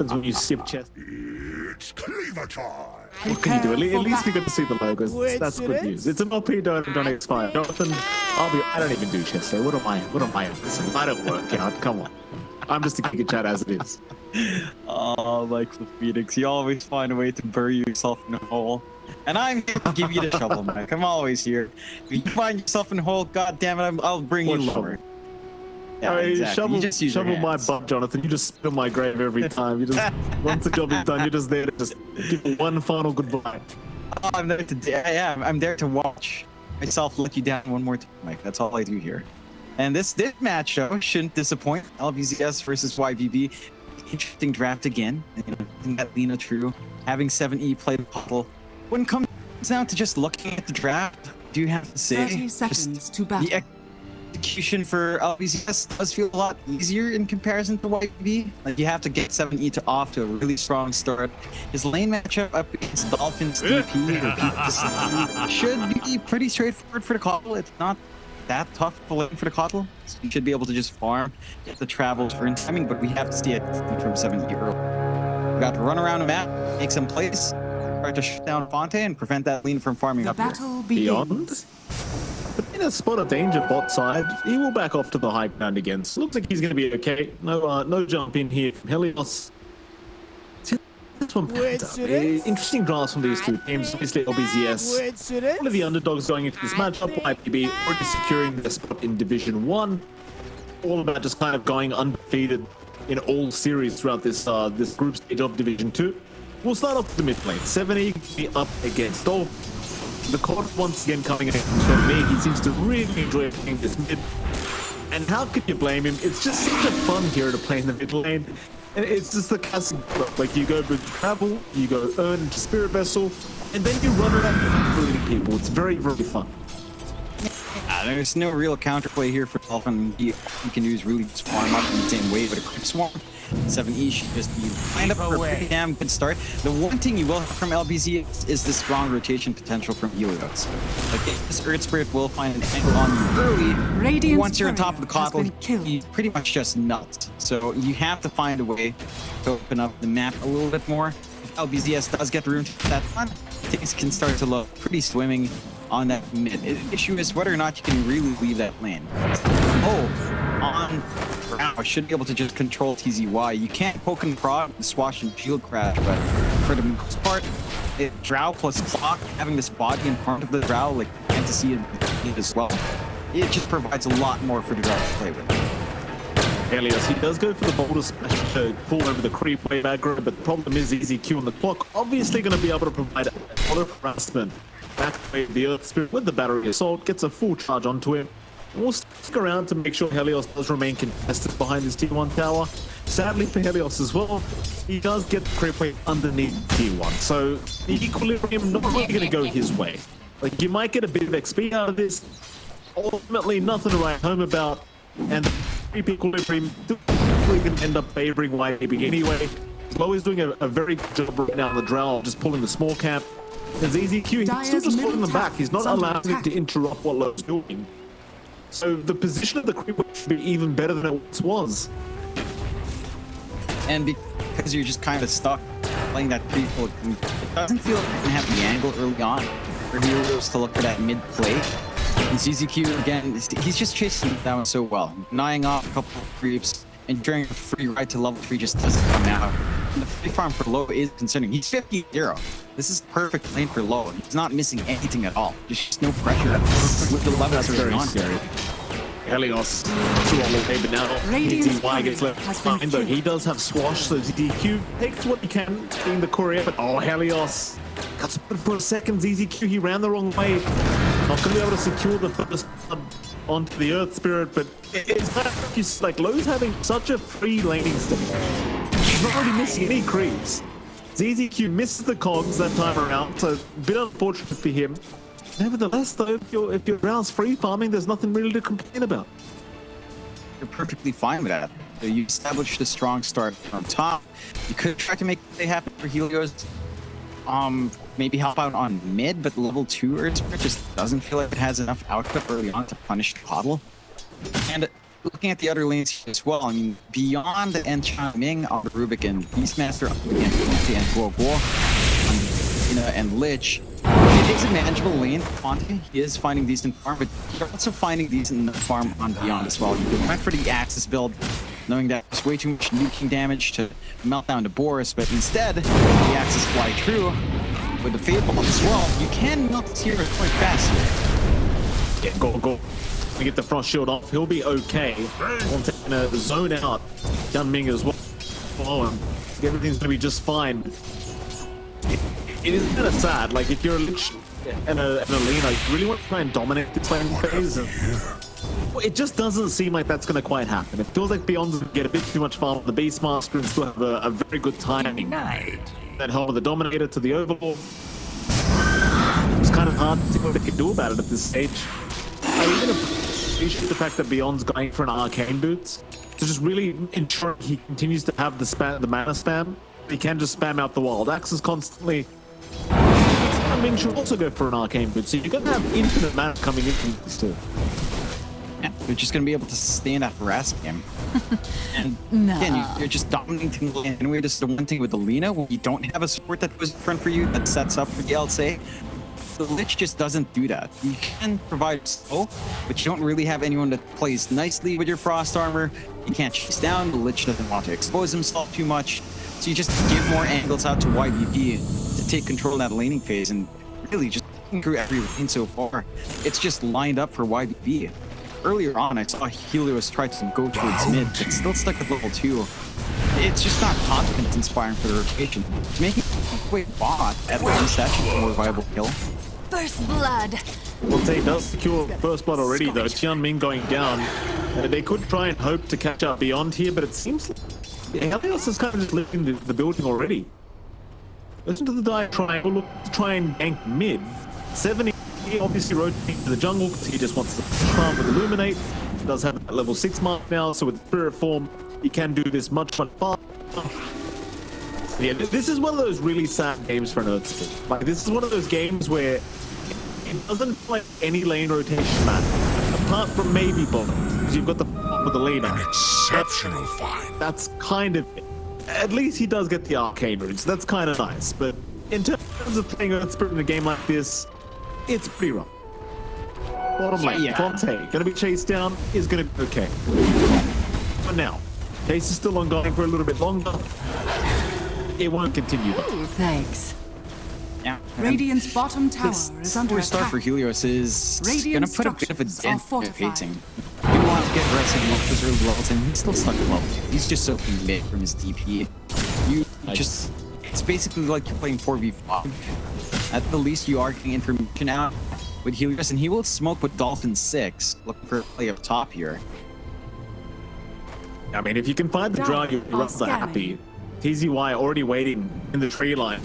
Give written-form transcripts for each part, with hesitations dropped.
when you skip chest. It's cleaver time. What can you do? At least we get to see the logos. That's good news. It's an LP, don't expire. Jonathan, I don't even do chess, so what am I? Listen, I don't work out. Come on. I'm just a Giga chat as it is. Oh, like the Phoenix, you always find a way to bury yourself in a hole. And I'm here to give you the shovel, Mike. I'm always here. If you find yourself in a hole, god damn it, I'll bring you lower. Yeah, exactly. Shovel my butt, Jonathan. You just spit on my grave every time. You just once the job is done, you're just there to just give one final goodbye. Oh, I'm there to I'm there to watch myself let you down one more time, Mike. That's all I do here. And this match shouldn't disappoint. LBZS versus YBB. Interesting draft again. You know, that Lena true. Having 7E play the puddle. When it comes down to just looking at the draft, do you have to say 30 seconds to battle. the execution for LBZS does feel a lot easier in comparison to YB. Like you have to get 7E to off to a really strong start. His lane matchup up against Dolphin's DP or DP should be pretty straightforward for the Coddle. It's not that tough to lane for the Coddle. So you should be able to just farm, get the travels for timing, but we have to see it from 7E early. We got to run around the map, make some plays, try to shut down Fonte and prevent that lane from farming The up here. battle Beyond? begins. But in a spot of danger bot side, he will back off to the high ground again. So looks like he's going to be okay. No jump in here from Helios. This one panned out. Interesting drafts from these two teams. Obviously LBZS, one of the underdogs going into this matchup. YBB already securing their spot in Division 1. All about just kind of going undefeated in all series throughout this this group stage of Division 2. We'll start off with the mid lane. 7E up against Dolphin. The court once again coming against me. He seems to really enjoy playing this mid. And how could you blame him? It's just such a fun hero to play in the mid lane. And it's just the classic, like you go with travel, you go earn into Spirit Vessel, and then you run around bullying people. It's very, very fun. There's no real counterplay here for Dolphin. He can do is really just farm up in the same way with a creep swarm. 7E should just be lined up for a pretty damn good start. The one thing you will have from LBZ is the strong rotation potential from Helios. Like this Earth Spirit will find an angle on you early. Radiant's Once you're on top of the Coddle, killed. he's pretty much just nuts. So you have to find a way to open up the map a little bit more. If LBZS does get the room to that fun, things can start to look pretty swimming on that mid. The issue is whether or not you can really leave that lane. On ground, should be able to just control TZY. You can't poke and prod, swash and shield crash, but for the most part, Drow plus Clock, having this body in front of the Drow, like Fantasy and as well, it just provides a lot more for the Drow to play with. Helios, he does go for the boulder smash to pull over the creep way aggro, but the problem is EZQ on the clock, obviously going to be able to provide a lot of harassment. Back away the Earth Spirit with the battery assault, gets a full charge onto him. And we'll stick around to make sure Helios does remain contested behind his T1 tower. Sadly for Helios as well, he does get the creep wave underneath T1, so the equilibrium not really going to go his way. Like, you might get a bit of XP out of this, ultimately nothing to write home about, and the creep equilibrium probably going to end up favoring YBB anyway. Low is doing a very good job right now on the Drow, just pulling the small camp. As EZQ, he's still just holding them back. He's not allowing it to interrupt what Low's doing. So the position of the creep should be even better than it once was. And because you're just kind of stuck playing that creep, it doesn't feel like you can have the angle early on for Helios to look for that mid play. And ZZQ, again, he's just chasing it down so well. Denying off a couple of creeps, ensuring a free ride to level 3 just doesn't come out. And the free farm for Low is concerning. He's 50-0. This is perfect lane for Low. He's not missing anything at all. There's just no pressure with the levels that are on. Scary. Helios, too on the way, but now TZY gets left behind, though he does have Swash, so ZZQ takes what he can, being the courier, but oh, Helios got split for a second. ZZQ, he ran the wrong way. Not going to be able to secure the first blood onto the Earth Spirit, but it's like Low's having such a free laning state. He's not really missing any creeps. ZZQ misses the cogs that time around, so a bit unfortunate for him. Nevertheless, though, if your Drow's free farming, there's nothing really to complain about. You're perfectly fine with that. So you established a strong start from top. You could try to make it happen for Helios. Maybe help out on mid, but level 2 Earth Spirit just doesn't feel like it has enough output early on to punish the Coddle. And looking at the other lanes here as well, I mean, beyond and Ming on the Rubik and Beastmaster and Fonte and Guo and Lich, it is a manageable lane. Fonte, he is finding decent farm, but you're also finding decent farm on Beyond as well. You went for the Axis build, knowing that there's way too much nuking damage to melt down to Boris, but instead, the Axis fly through with the Fade Bomb as well. You can melt this hero quite fast here. Yeah, go. To get the frost shield off, he'll be okay. Fonte gonna zone out Jiang Ming as well. Oh, and everything's gonna be just fine. It is kind of sad. Like if you're a Lich and a Lina, you really want to try and dominate the lane phase. And it just doesn't seem like that's gonna quite happen. It feels like Beyond's gonna get a bit too much farm on the Beastmaster and still have a very good timing. That help with the Dominator to the Overlord. It's kind of hard to see what they can do about it at this stage. I even appreciate the fact that Beyond's going for an Arcane Boots to just really ensure he continues to have the mana spam. He can just spam out the Wild Axes constantly. I mean, should also go for an Arcane Boot, so you're going to have infinite mana coming in from this too. Yeah, you're just going to be able to sustain that harass game. And again, you're just dominating the lane. Anyway, this is the one thing with the Lina, when you don't have a support that goes in front for you, that sets up for the LSA. The Lich just doesn't do that. You can provide slow, but you don't really have anyone that plays nicely with your Frost Armor. You can't chase down. The Lich doesn't want to expose himself too much. So you just give more angles out to YBB to take control of that laning phase, and really just through every lane so far, it's just lined up for YBB. Earlier on, I saw Helios try to go towards mid, but still stuck with level 2. It's just not confidence inspiring for the rotation. To make it a quick bot, at least that should be a more viable kill. First blood. Fonte does secure first blood already though. Jiang Ming going down. They could try and hope to catch up Beyond here, but it seems like Helios is kind of just leaving the building already. Listen to the dive triangle, look to try and gank mid. 70 obviously rotating to the jungle because he just wants to farm with Illuminate. He does have that level 6 mark now, so with Spirit Form, he can do this much faster. Yeah, this is one of those really sad games for Nerds. Like, this is one of those games where it doesn't feel like any lane rotation matter, apart from maybe bottom, because you've got the with the laner. An exceptional find. That's kind of it. At least he does get the arcane roots. That's kind of nice. But in terms of playing Earth Spirit in a game like this, it's pretty rough. Bottom lane, Fonte gonna be chased down, is gonna be okay. For now, chase is still ongoing for a little bit longer. It won't continue. Ooh, thanks. Yeah. Radiant's bottom tower is under First start attack. for Helios is Radiant gonna put a bit of a structures dent are in fortified. pacing. You want to get aggressive with his early levels, and he's still stuck at level 2. He's just soaking mid from his DP. It's basically like you're playing 4v5. At the least, you are getting information out with Helios, and he will smoke with Dolphin 6, looking for a play up top here. I mean, if you can find the drag, you're rather happy. TZY already waiting in the tree line.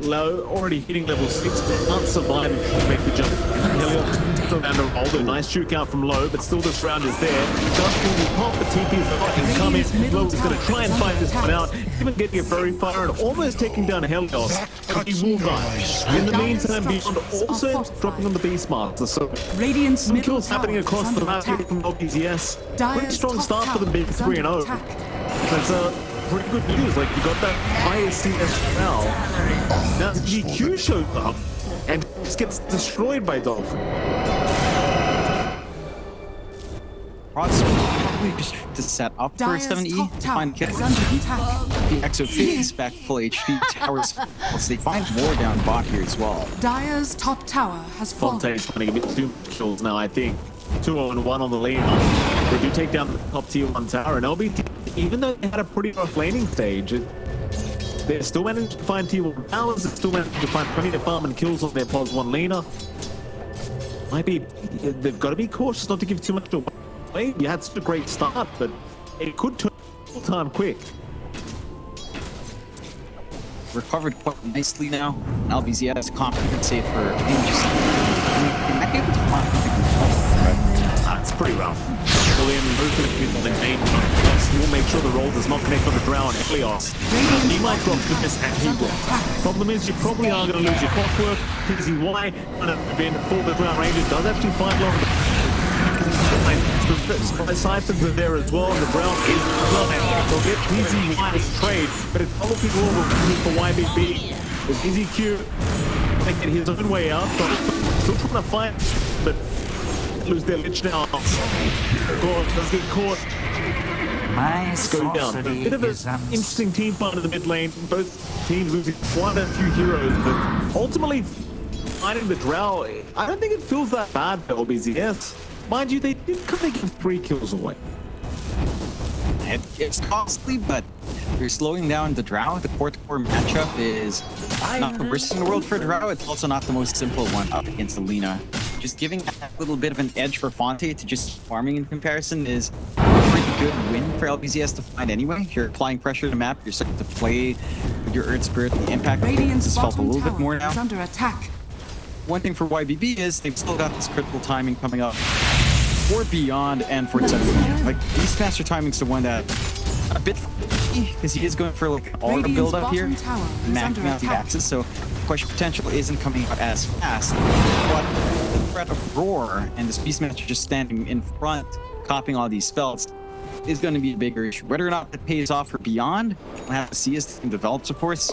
Low, already hitting level 6, but can't survive and make the jump. Helios still down to roll. A nice juke out from Low, but still this round is there. Just can be pop, the TP's not incoming. Low is going to try and fight this one out, even getting it very far and almost taking down Helios. But he will die. In the meantime, Beyond also dropping on the Beastmaster. So some kills happening across the map here from LBZS. Pretty strong start for the big 3-0. That's pretty good news. Like, you got that highest CS now. Now GQ shows up and just gets destroyed by Dolphin. Rod's probably just to set up for 7E, find kills. The Exo Phase back full HP, towers. They find more down bot here as well. Dire's top tower has fallen. Fonte is trying to get 2 kills now, I think. 2-1 on the lane. They do take down the top tier 1 tower, and LBT, even though they had a pretty rough laning stage, they still managed to find tier 1 towers, they still managed to find plenty of farm and kills on their pos 1 laner. They've got to be cautious not to give too much away. You had such a great start, but it could turn full time quick. Recovered quite nicely now. LBZS compensate for injuries. He might be able to find That's pretty rough. William moving on the main he will make sure the roll does not connect on the drown. Helios. He might drop to this and he will. Problem is, you probably are going to lose your clockwork. TZY kind of been for the ground ranger does actually find long. The Siphons are there as well, and the ground is blind. They'll get easy wise trade, but it's all people over for YBB. With EZQ making his own way out, but still trying to fight, but lose their lich now. God, does get caught. My Go down. A bit of an interesting team fight in the mid lane. Both teams losing quite a few heroes, but ultimately finding the Drow, I don't think it feels that bad for LBZS. Mind you, they did kind of give 3 kills away. It's costly, but you're slowing down the Drow. The core-to-core matchup is not the worst in the world for Drow. It's also not the most simple one up against Alina. Just giving that little bit of an edge for Fonte to just farming in comparison is a pretty good win for LBZS to find anyway. If you're applying pressure to the map, you're starting to play with your Earth Spirit. The impact Radiant's has felt a bottom little bit tower more now. is under attack. One thing for YBB is they've still got this critical timing coming up for Beyond and for 17. Like, Beastmaster timing's the one that a bit because he is going for like an aura build up here, maxing out the axes, so question potential isn't coming out as fast. But the threat of Roar and this Beastmaster just standing in front, copying all these spells, is going to be a bigger issue. Whether or not that pays off for Beyond, we'll have to see as the team develops, of course.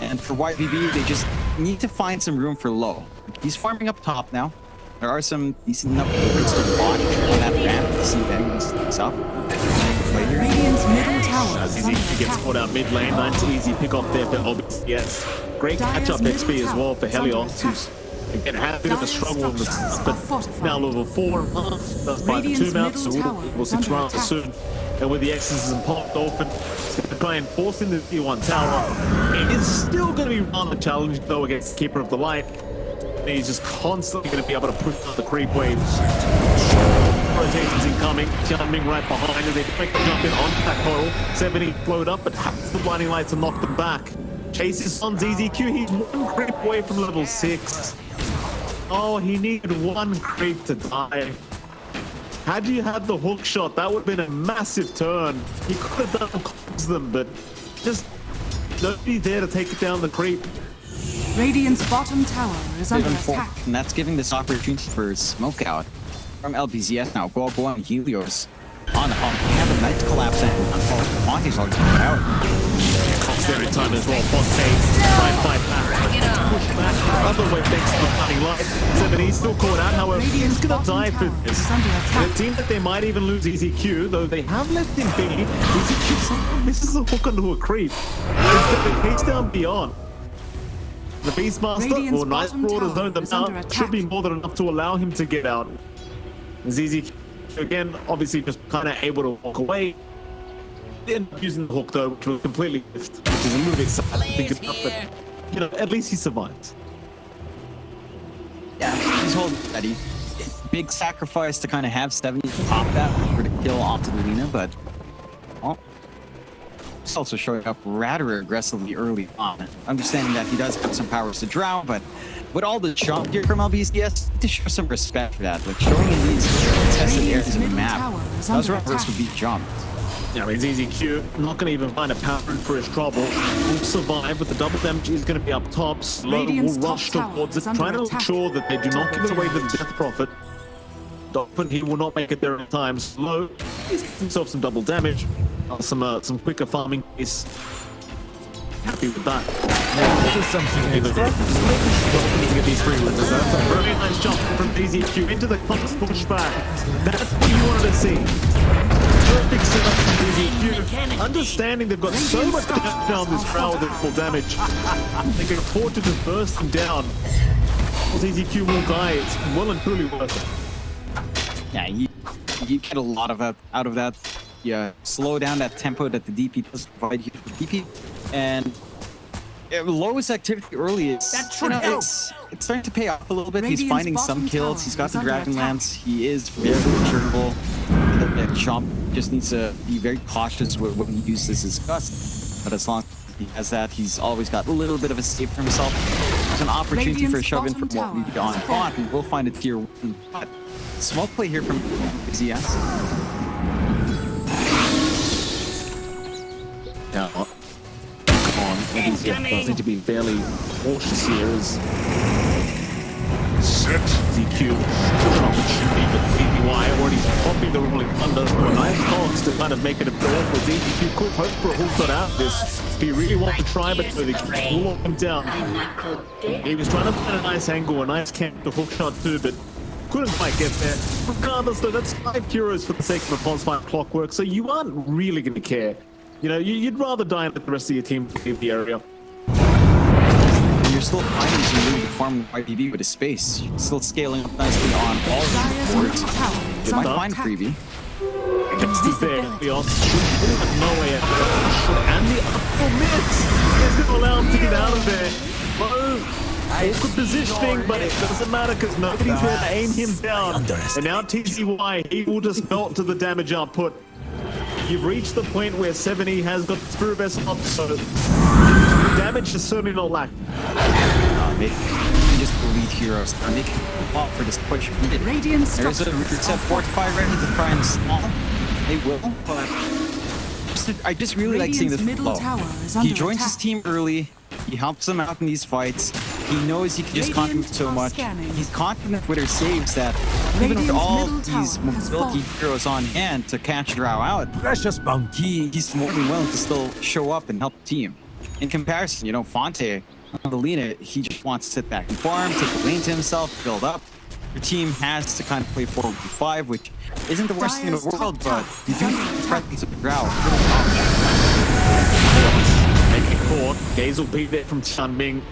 And for YBB, they just need to find some room for Low. He's farming up top now. There are some decent enough movements to watch on that ramp to see that he sticks up. Radiant's middle tower As is easy under to get attack. caught out mid lane, nice easy pick off there for LBZS. Great catch-up XP as well for Helios, who's again had a bit of a struggle in the start, but now level 4.5, that's by the 2 maps, so we'll 6 rounds soon. And with the X's and pop Dolphin, it's going to try and force in the T1 tower. It is still going to be rather challenging though against the Keeper of the Light. And he's just constantly going to be able to push out the creep wave. Rotations incoming, jumping right behind as they make the jump in onto that portal. 70 float up, but has the blinding lights to knock them back. Chases on ZZQ, he's 1 creep away from level 6. Oh, he needed 1 creep to die. Had you had the hook shot, that would have been a massive turn. He could have done them, but just nobody there to take it down the creep. Radiant's bottom tower is under attack. And that's giving this opportunity for smoke out from LBZS now. Go on Helios on the pump. We have a nice collapse and Fonte's already coming out. Cost every time as well. Fonte try and fight back. Push back. Other way thanks to the blinding light. 70 still caught out, however, he's gonna die for this. And it seems that they might even lose EZQ, though they have left him be. EZQ somehow misses a hook onto a creep. Instead they chase down Beyond. The Beastmaster, or Nice Broad has zoned them out, should be more than enough to allow him to get out. ZZ, again, obviously just kind of able to walk away. Then using the hook though, which was completely missed, which is a little bit sad to think about, but you know, at least he survived. Yeah, he's holding steady. Big sacrifice to kind of have 70 pop that for the kill onto the Lina, but well, he's also showing up rather aggressively early on. Understanding that he does have some powers to drown, but with all the jump here from LBZS, to show some respect for that. Like showing in these contested areas of the map, those reverse would be jumped. Yeah, I mean, ZZQ not going to even find a pattern for his trouble. Will survive, but the double damage is going to be up top. Slow will rush towards it, trying to ensure that they do not give it away to the Death Prophet. Dolphin, he will not make it there in time. Slow, he's getting himself some double damage. Some quicker farming is happy with that. This is something Looking at these free wins. That's a very nice jump from ZZQ into the Cox pushback. That's what you wanted to see. Perfect setup from ZZQ. Understanding they've got so much damage down this crowd with full damage. They can afford to just burst them down. ZZQ will die. It's well and truly worth it. Yeah, you get a lot of out of that. Yeah, slow down that tempo that the DP does provide you for DP, and lowest activity early is it's starting to pay off a little bit. He's finding some kills. He's got the Dragonlance. He is very returnable. That jump just needs to be very cautious when he uses his gust. But as long as he has that, he's always got a little bit of a save for himself. There's an opportunity for a shove in from what we've done. But we will find a tier 1. But smoke play here from ZS. Now, come on, LBZS does need to be fairly cautious here as ZQ, an opportunity, but BBY already popping the rolling thunder for a nice box to kind of make it a bit awkward. ZQ could hope for a hook shot out of this. He really wanted to try, but they will lock him down. He was trying to find a nice angle, a nice camp to hook shot too, but couldn't quite get there. Regardless, though, that's 5 heroes for the sake of a bonfire clockwork, so you aren't really going to care. You know, you'd rather die and let the rest of your team leave the area. You're still finding some room to farm YBB with his space. You're still scaling up nicely on all of the boards. They might find Freebie. Against the big Helios, no way out. And the upper miss is going to allow him to get out of there. Awkward positioning, but it doesn't matter because nobody's there to aim him down. And now TCY, he will just melt to the damage output. You've reached the point where 70 has got the Spirit Vessel up, so the damage is certainly not lacking. Maybe just the lead heroes are making a lot for this push. Radiant There's a reset fortify ready to try and stall. They will, but I just really like seeing this flow. He joins his team early. He helps them out in these fights. He knows he can just contribute so much. He's confident with her saves that even with all these mobility heroes on hand to catch Drow out, Precious bounty. he's more than willing to still show up and help the team. In comparison, you know, Fonte on the Lena, he just wants to sit back and farm, take the lane to himself, build up. Your team has to kind of play 4v5, which isn't the worst thing in the world, but you do need the presence of the Drow. Making caught. Gaze will be there from Chanming.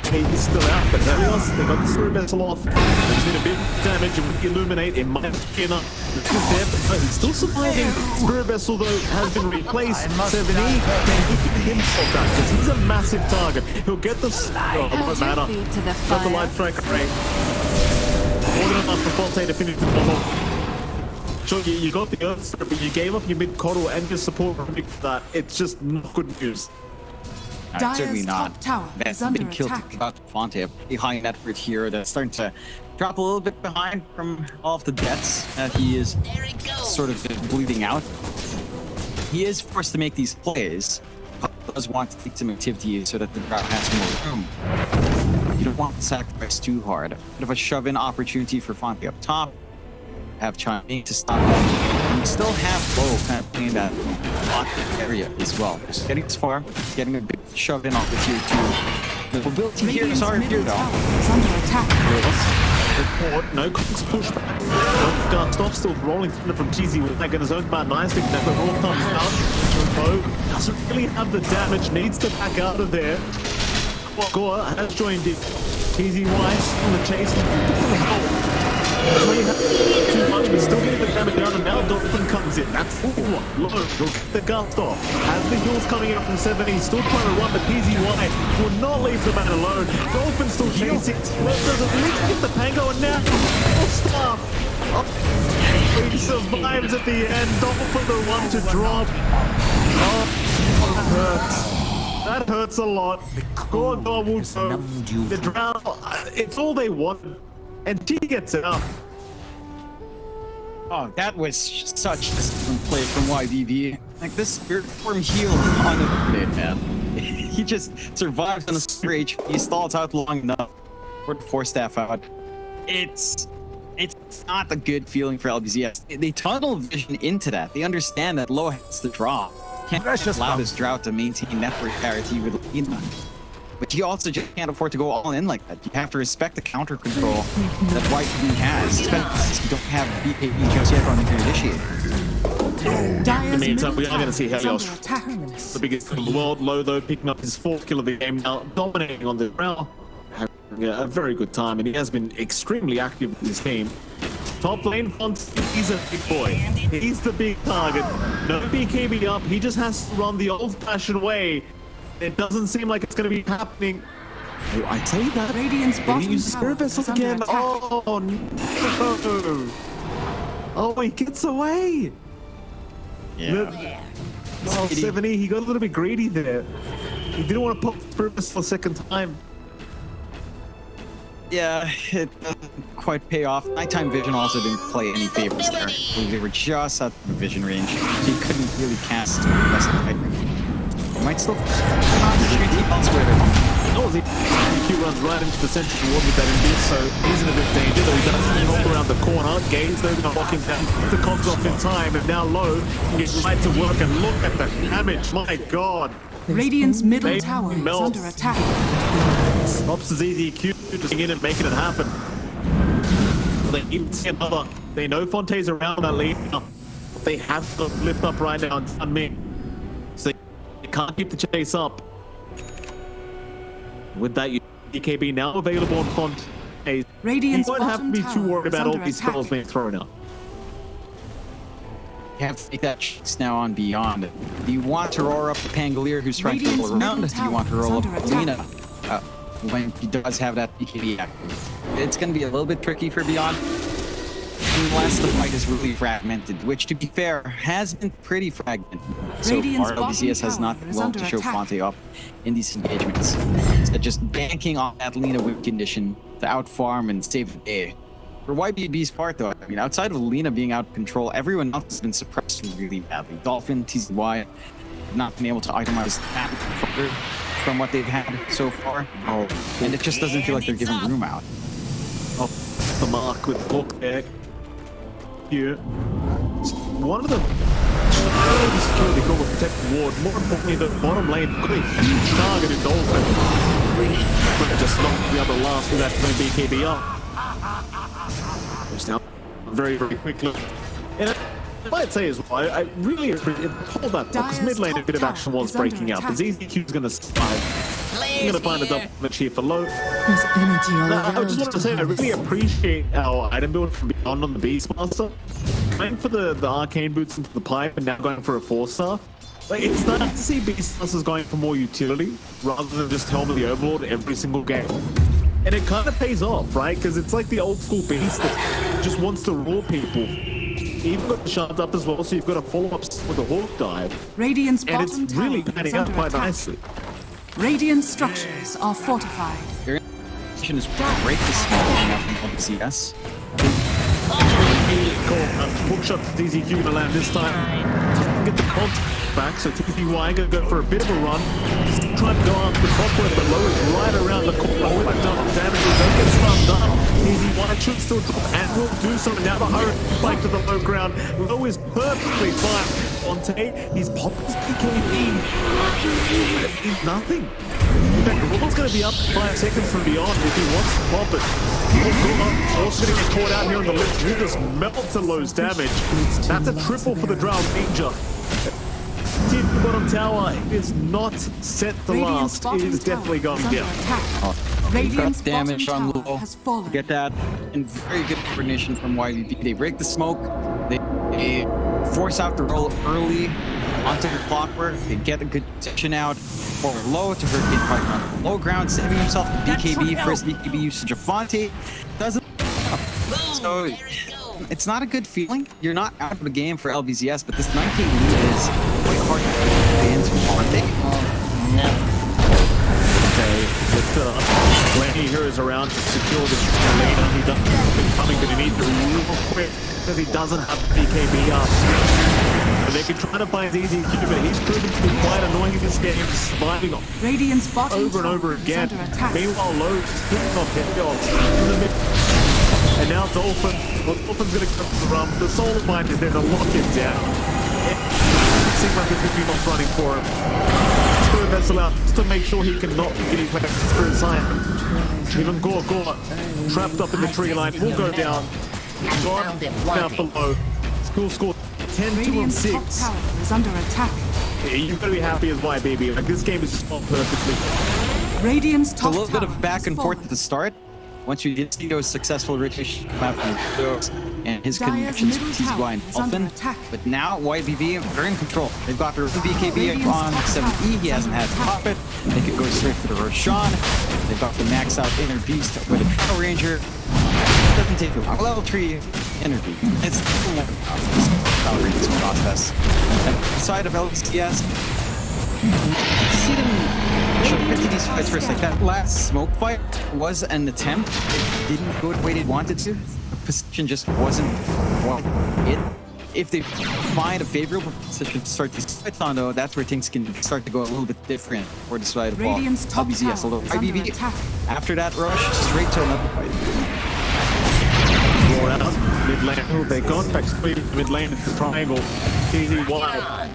He's still out, but Helios, they got the Spirit Vessel off. They just need a bit of damage, and with the Illuminate, it might be enough. He's still surviving. Spirit Vessel, though, has been replaced. 70 can keep himself back, because he's a massive target. He'll get the... Oh, it won't matter. Got the Light Strike array. More than enough for Fonte to finish the bottle. Sure, you got the Earth Spirit, but you gave up your mid-coddle and your support for that. It's just not good news. Certainly not. Tower That's is under big kill attack. about Fonte, a pretty high net worth hero that's starting to drop a little bit behind from all of the debts that he is sort of bleeding out. He is forced to make these plays, but does want to take some activity so that the Drow has more room. You don't want to sacrifice too hard. A bit of a shove-in opportunity for Fonte up top. Have Chanming to stop him. And you still have Low kind of playing that locked area as well. Just getting this far, getting a big shove in off the tier 2. The mobility here is hard here though. Is under attack. Report, no Cook's pushback. Gust off, still rolling from TZ with like in his own bad nicely. That the roll comes out. Bo doesn't really have the damage, needs to back out of there. Goa has joined in. TZ Wise on the chase. Too much, but still getting the damage down, and now Dolphin comes in. That's low. He'll get the gust off. As the heals coming out from 70, he's still trying to run, but PZY will not leave the man alone. Dolphin still chasing. Does at least get the Pango, and now stop. He survives at the end. Dolphin the one to drop. Oh, that hurts. That hurts a lot. God will go. The Drow, it's all they want. And T gets it up. Oh, that was such a disciplined play from YBB. Like this Spirit Form heal on the minute, man. He just survives on a spare HP, he stalls out long enough for the 4-staff out. It's not a good feeling for LBZS. They tunnel vision into that. They understand that Low has to draw. Can't allow this Drought to maintain network parity with Lena. But you also just can't afford to go all in like that. You have to respect the counter control that YBB has, especially since you don't have BKB just yet on the initiator. In the meantime, we are going to see Helios, the biggest in the world. Low, though, picking up his 4th kill of the game now, dominating on the ground. Having a very good time, and he has been extremely active with his team. Top lane, Fonte, he's a big boy. He's the big target. No BKB up, he just has to run the old-fashioned way. It doesn't seem like it's going to be happening. I tell you that. Radiant's bottom Use the Spirit Vessel again. Oh, no. Oh, he gets away. Yeah. Oh, 70, he got a little bit greedy there. He didn't want to pop the Spirit Vessel a second time. Yeah, it doesn't quite pay off. Nighttime vision also didn't play any favors there. They were just at the vision range, so he couldn't really cast the rest of the fight. Might still opportunity elsewhere. Oh, the runs right into the central ward with that induce, so he's in a bit of danger, though he doesn't help around the corner. Gaze, though, going to lock him down. The cogs off in time, and now low. He's right to work, and look at the damage. My God. Radiant's middle They tower is melt. under attack. Stops his EQ, just in and making it happen. They even see another. They know Fonte's around that lead. They have to lift up right now and stun me. So they can't keep the chase up. With that, A.K.A now available on Fonte. Radiant's You won't have to bottom be too tower worried is about all under these attack. spells being thrown out. You have to take that chase now on Beyond. Do you want to roar up the Pangolier who's trying to Radiant's roll around? middle Do you want to tower is roll up under Lena? attack. When he does have that BKB active. It's going to be a little bit tricky for Beyond. Unless the fight is really fragmented, which, to be fair, has been pretty fragmented. So Radiant's far, LBZS has bottom not tower been is willing under to show attack. Fonte up in these engagements. Instead, just banking on that Lena win condition to outfarm and save the day. For YBB's part, though, I mean, outside of Lena being out of control, everyone else has been suppressed really badly. Dolphin, TZY, have not been able to itemize that further from what they've had so far. And it just doesn't feel like they're giving room out. Off the mark with Book there. Here. One of them security goal will protect the ward. More importantly, the bottom lane got a huge target in Dolphin. But just knocked the other last with that BKB up. Just now very, very quickly. And I might say as well, I really appreciate hold that because mid lane a bit of action was breaking out. But ZZQ's going to survive. I'm going to find a double match here for low. There's energy all I around. just wanted to say I really appreciate our item build from Beyond on the Beastmaster. Going for the arcane boots into the pipe and now going for a 4-star. Like, it's nice to see Beastmasters going for more utility rather than just Helm of the Overlord every single game. And it kind of pays off, right? Because it's like the old school Beast that just wants to roar people. You've got the shards up as well, so you've got a follow-up with a Hawk Dive. Radiant's And it's bottom really tower is panning out under quite attack. nicely. Radiant structures are fortified. Their intention is to break the small enough from LBZS. Hook shot to DZQ gonna land this time. Doesn't get the contact back, so TZY gonna go for a bit of a run. Still trying to go after the top lane, but low is right around the corner with a double damage. Don't get stunned up. TZY should still drop and will do so. Now the hurry spike to the low ground. Low is perfectly fine. Fonte, he's popped his PKB. But it means nothing. In fact, Goodluck's going to be up 5 seconds from Beyond if he wants to pop it. Goodluck also going to get caught out here on the lift. Will just melt to Low's damage. That's a triple for the Drow Ninja. Team bottom tower is not set to Radiant's last. It is bottom definitely tower going is to under get. attack. Radiant's Got damage bottom on tower low. has fallen. Get that. And very good coordination from YBB. They break the smoke. They force out the roll early onto the clockwork. They get a good position out for low to hurt get right on the low ground, saving himself the BKB. First BKB usage of Fonte. Doesn't. So it's not a good feeling. You're not out of the game for LBZS, but this 19 lead is quite hard to play into Fonte. Okay, with Lenny here is around to secure this lane. He doesn't have it coming, but he needs to real quick because he doesn't have BKB up. And they can try to find ZZQ, but he's proven to be quite annoying in this game, surviving Radiant's bottom over and tower over is again. under attack. Meanwhile, Lowe's picking off Helios in the mid. And now Dolphin, well, Dolphin's going to come to the run. The Soul Mind is there to lock him down. It seems like there's going to be much running for him. Spirit Vessel out just to make sure he cannot get his way back to Spirit Sign. Even Gore trapped up in the tree line will go down. Gone down below. School scored 10-2 and Radiant's top 6. tower is under attack. Yeah, you've got to be happy as YBB. Like, this game is just gone perfectly. Radiant's It's a top little bit tower of back has and forth fallen. at the start. Once you did see those successful rotations come out from Helios and his Dire's connections middle with TZY tower and is under Dolphin. attack. But now YBB, they're in control. They've got their own BKB Radiant's on top 7E. tower He is hasn't under had to attack. pop it. They could go straight for the Roshan. They've got the max out Inner Beast with a Power Ranger. It doesn't take too long. Level 3 energy. It's still more Power Rangers process. And the side of LBZS, see them get to these fights first. Like that last smoke fight was an attempt. It didn't go the way they wanted to. The position just wasn't what if they find a favorable position to start these fights on, though, that's where things can start to go a little bit different for the side of Radiant's top LBZS. tower Although is under YBB, attack. after that rush, straight to another fight. Roll out mid lane. Oh, they got back straight mid lane. It's the triangle. Easy wild.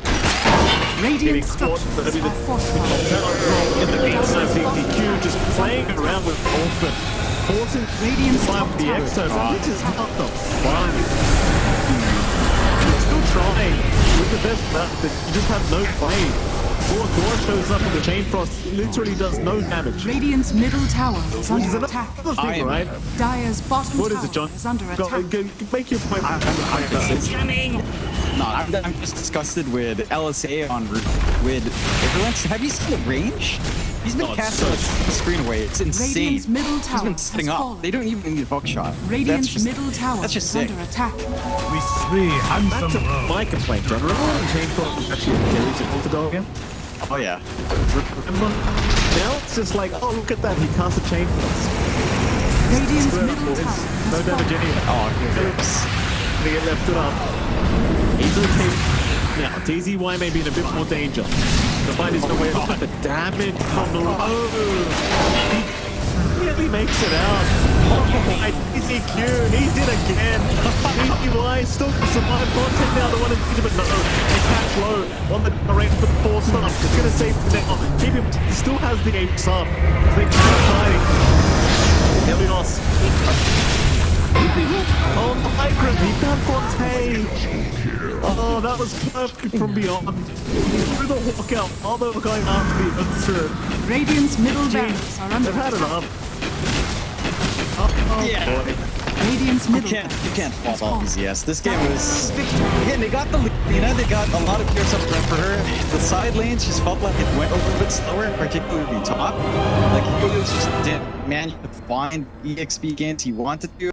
Radiant Getting caught. structures Maybe are fortified. in the meantime, DPQ just playing around with Dolphin, forcing Radiant's five top the tower exo, is under which is attack. not the fun. Still trying with the best map, but you just have no play. Before Gore shows up with the Chain Frost, literally does no damage. Radiant's middle tower is Which is under another attack. thing, right? Dire's bottom What tower is it, John? is under Go, attack. make your point. No, I'm just disgusted with LSA on route. With everyone, have you seen the range? He's been Oh, it's casting so the screen away. It's insane. Radiant's middle He's tower been setting has up. fallen. They don't even need a buckshot. Radiant's That's just- middle tower that's just is sick. under attack. We three Back handsome to rogues. my complaint, John. Remember when Chain Frost was actually Achilles in Ultidog again? Oh yeah. Remember? Now it's just like, oh, look at that. He cast a Chain Frost. Radiant's Square middle boys. tower No has damage fallen. anyway. Oh, here it is. They get left it up. He's okay. Now, TZY may be in a bit more danger. The fight is no way off, but the damage from below. He really makes it out. Oh my TZQ, he's in again. TZY still survive. Fonte now the one in danger, but no. They catch low on the range for the 4-star. It's going to save the now. Keep him. He still has the 8-star. They keep fighting. Helios. Oh my grip, he found Fonte! Oh, that was perfect from beyond. He threw the walkout while they were going after the Unster. Radiant's middle barracks are under They've had attack. enough. Oh Yeah. boy. Radiant's You middle can't barracks fault has fallen. LBZS. This game was Victory. again. They got the lead. They got a lot of players up front for her. The side lanes just felt like it went a little bit slower, particularly top. Like Helios just didn't manage to find EXP gains he wanted to.